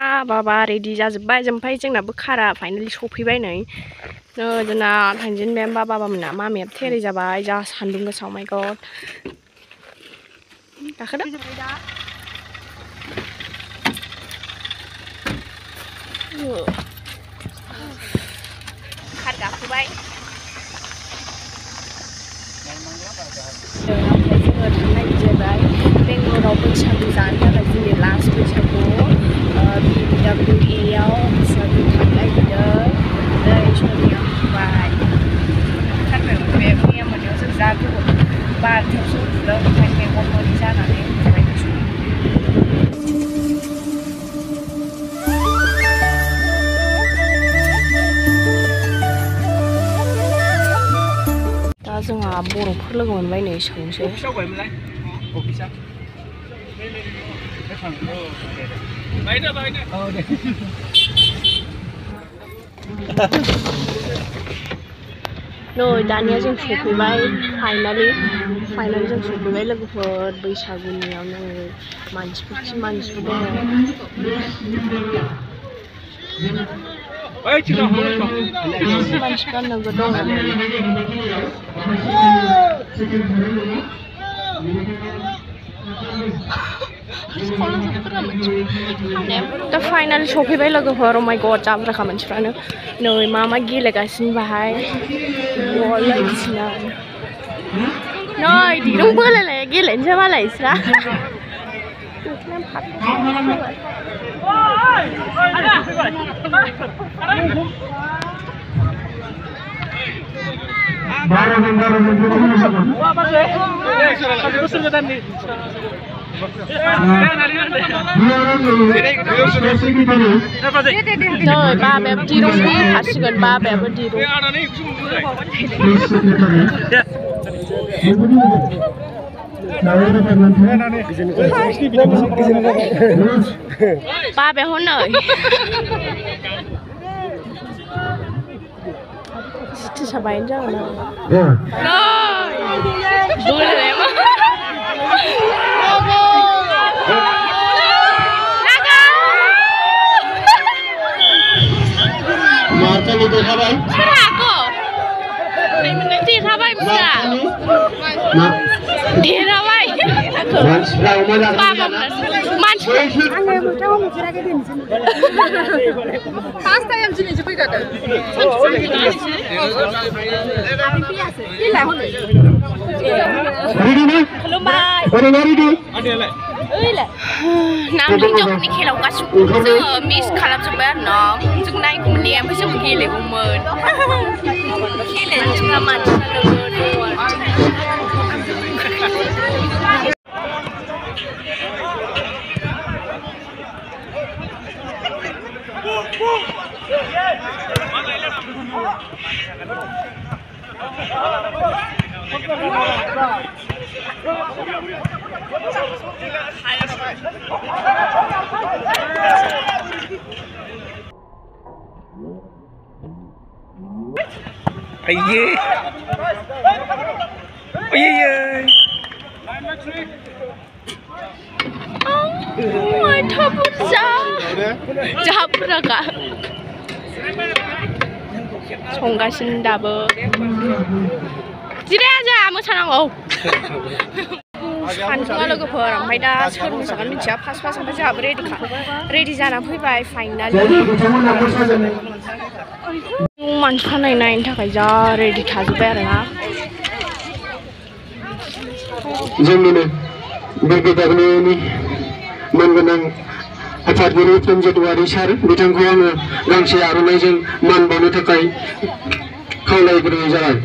बाबा रेडि जाजोब्बाय ओमफ्राय जोंनाबो खारा फाइनालि सफैबाय नै जोंना थांजेनबाय बाबामोना मामिया थियारि जाबाय जा सान्दुं गोसा माय गड गाखोदो खार गाखोबाय ओमफ्राय जोङो थांनाय जाबाय बेंगलराव बैसागु जानो थाखाय जोंनि लास्ट बैसागु BWE आव बैसागु थांनाय गिदिर नै सनिया फैबाय थांथारबाय बे मैया मोनायाव जों जा गोबाव बार'थायावसो उन्दुदों ओमफ्राय मेगन मोदै जानानै उन्दुबाय दा जोंहा बर'फोर लोगो मोनबाय नै सोंसै नै दानिया जों सफैबाय फाइनालि जों सफैबाय लोगोफोर बैसागुनियाव नै मानसिफोर दङ मानसिफ्रा नोगोद दङ दा फाइनाल सफैबाय लोगोफोर माय गड जाब्राखा मानसिफ्रानो नै मा गेलेगासिनो बाहाय बल बायदिसिना नै दिरुं बोलायलाय गेलेनोसै मालाय बिस्रा बाबायाबो दिरुं हासिगोन बाबायाबो दिरुं बाबाया हनै साबायनो जागोन नामजोंनि खेलाव गासिबो जोङो मिस खालामजोब्बाय आरो ना जों नायनो मोननाया ओमफ्राय जों गेलेगौमोन खेलायानो जोंहा मानसिफ्रा जाब्रागा संगासिनो दाबो जिराया जोंहा मोसानांगौ सानजुआ लोगोफोर ओमफ्राय दा सोर मोसागोन मिथिया फार्स्ट ओमफ्राय जोंहाबो रेडि जानानै फैबाय फाइनालि मानसिफ्रा नायनायनि थाखाय जा रेडि थाजोब्बाय आरोना जोंनिनो बरपेटानि मानगोनां आफादगिरि प्रमजित औवारि सार बिथांखौ आङो गांसे आर'नाइजों मान बावनो थाखाय खावलायग्रोनाय जाबाय।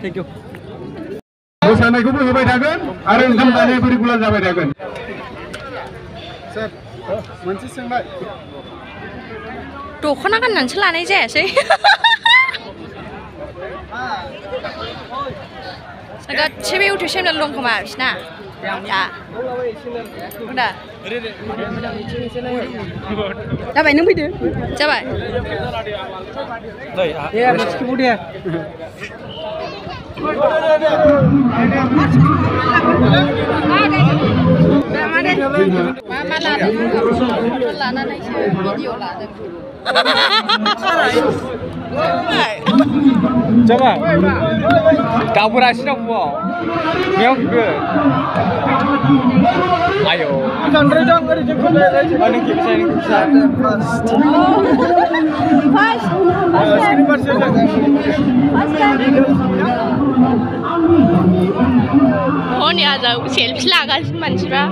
Thank you. मोसानायखौबो होबाय थागोन आरो ओंखाम जानायाबो रेगुलार जाबाय थागोन। सार मोनसे सोंबाय दख'ना गाननानैसो लानाय जायासै मोनसे बे इउटुब चेनेल दं खोमा बिसिना दा उदा जाबाय नों फैदो जाबाय coba kaburasi dong bu meong ke ayo oh nih ada selfie lagasın manusia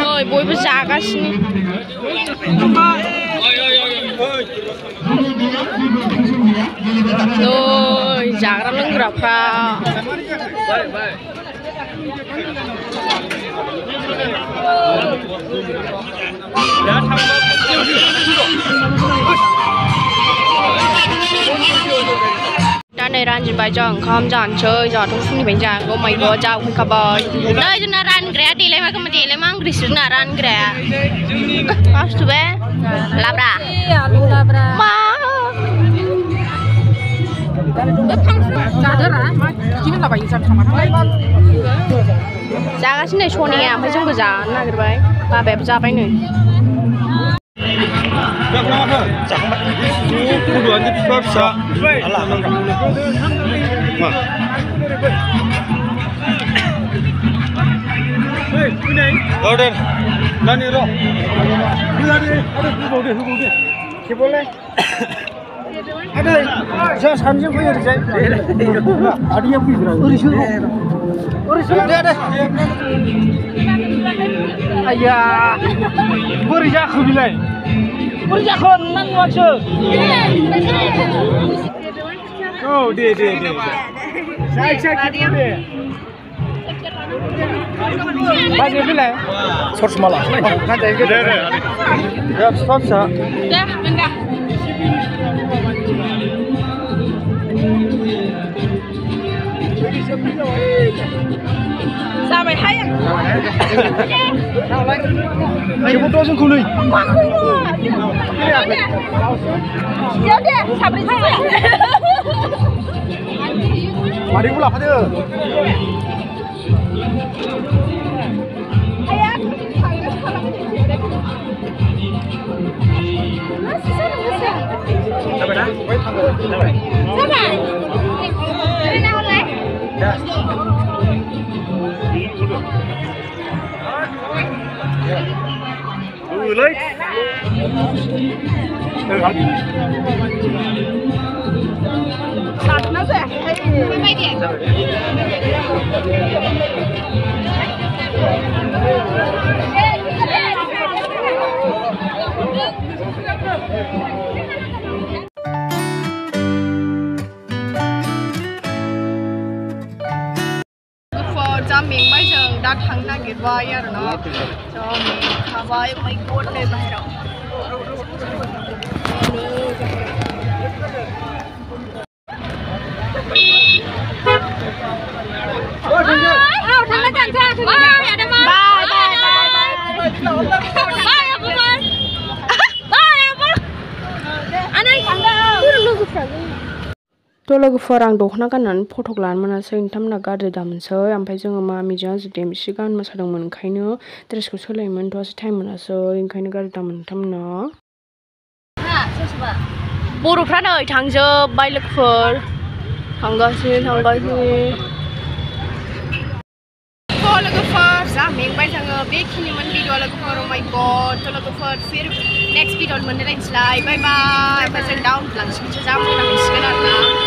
ôi bôi bơ già cả xí rồi già ra lưng grab ra Đàn này ran trên bài chọn không chọn chơi chọn trong phim bánh tráng có mấy bữa chào không bơi đây chúng ta ran gra đi lấy mà cái gì lấy mang gris chúng ta ran gra pas tu be labra ma giá cái này chôn nhà phải trong cái giá này cái đấy ba bẹp giá bánh này kuduannya bisa alah order nani ro boleh ada saya sanjung punya ada yang punya uris ada ayah uris aku bilang uris aku nang macam oh deh saya deh Bagi bila? Source malah. Kan jadi gitu. Ya, source. Ya, benda. Sampai hayang. Ibu tu langsung kului. Ya deh, sampai hayang. Mari pula pada. cho mình bây giờ đã thắng năng cái vai rồi nó cho mình thả vai mấy cuốn lên bài rồi Tôi là orang dखना गाननानै फटक लानो मोनासै नोंथांमोना गाज्रि दामोनसै ओमफ्राय जोङो मामिजों जुदि एसे गान मोसादोंमोन ओंखायनो ड्रेसखौ सोलायोमोन थ' टाइम मोनासै ओंखायनो गाज्रि दामोन नोंथांमोना बर'फ्रा नै थांजोब्बाय लोगोफोर थांगासिनो लोगोफोर जा मेंबाय थाङो बेखिनिमोन भिडिअ लोगोफोर अ माय गड थ' लोगोफोर फिर नेक्स्ट भिडिअ मोनलायनोसैलाय बाय बाय ओमफ्राय जों दा उन्दुलांसिगोनसो जा मोनाहैसिगोन आरोना